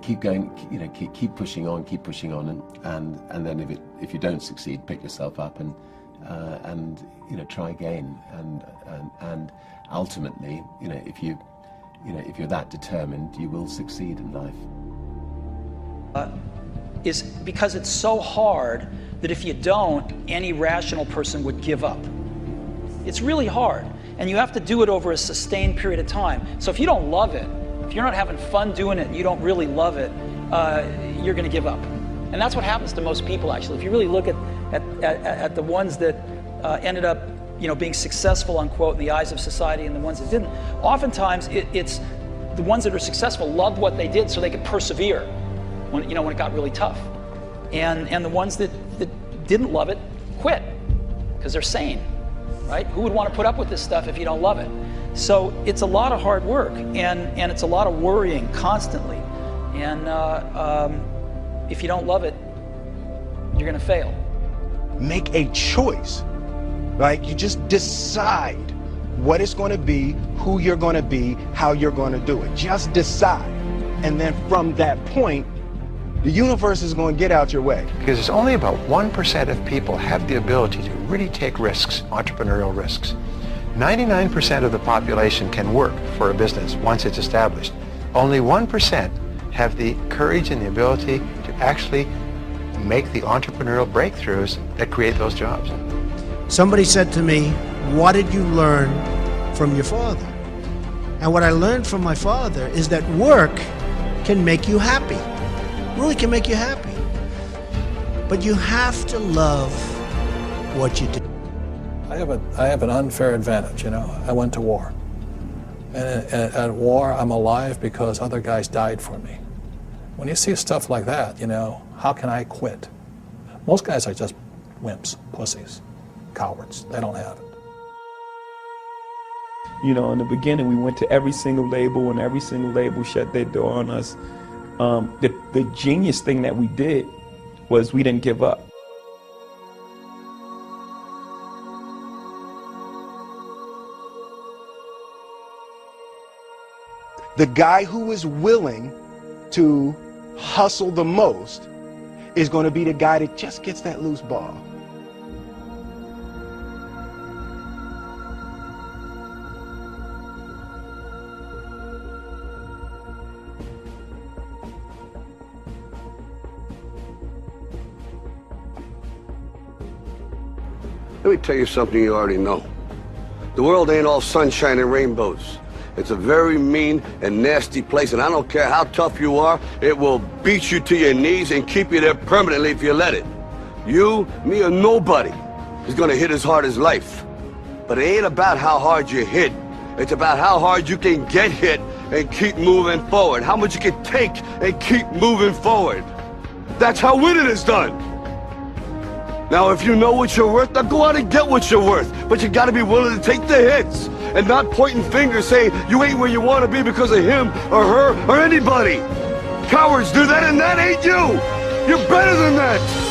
keep going, keep pushing on, and then if you don't succeed, pick yourself up and try again, and ultimately, if you're that determined, you will succeed in life. Is because it's so hard that if you don't, any rational person would give up. It's really hard, and you have to do it over a sustained period of time. So if you don't love it, if you're not having fun doing it and you don't really love it, you're going to give up. And that's what happens to most people, actually. If you really look at the ones that ended up being successful, unquote, in the eyes of society and the ones that didn't, oftentimes it's the ones that are successful loved what they did so they could persevere when it got really tough. And the ones that didn't love it quit because they're sane, right? Who would want to put up with this stuff if you don't love it? So it's a lot of hard work, and it's a lot of worrying constantly. And if you don't love it, you're going to fail. Make a choice. Like, you just decide what it's going to be, who you're going to be, how you're going to do it. Just decide. And then from that point, the universe is going to get out your way. Because it's only about 1% of people have the ability to really take risks, entrepreneurial risks. 99% of the population can work for a business once it's established. Only 1% have the courage and the ability to actually make the entrepreneurial breakthroughs that create those jobs. Somebody said to me, what did you learn from your father? And what I learned from my father is that work can make you happy. Really can make you happy. But you have to love what you do. I have an unfair advantage, I went to war. And at war, I'm alive because other guys died for me. When you see stuff like that, how can I quit? Most guys are just wimps, pussies, cowards. They don't have it. In the beginning, we went to every single label, and every single label shut their door on us. The genius thing that we did was we didn't give up. The guy who is willing to hustle the most is going to be the guy that just gets that loose ball. Let me tell you something you already know. The world ain't all sunshine and rainbows. It's a very mean and nasty place, and I don't care how tough you are, it will beat you to your knees and keep you there permanently if you let it. You, me, or nobody is gonna hit as hard as life. But it ain't about how hard you hit. It's about how hard you can get hit and keep moving forward. How much you can take and keep moving forward. That's how winning is done. Now, if you know what you're worth, now go out and get what you're worth. But you gotta be willing to take the hits and not pointing fingers saying you ain't where you want to be because of him or her or anybody. Cowards do that, and that ain't you. You're better than that.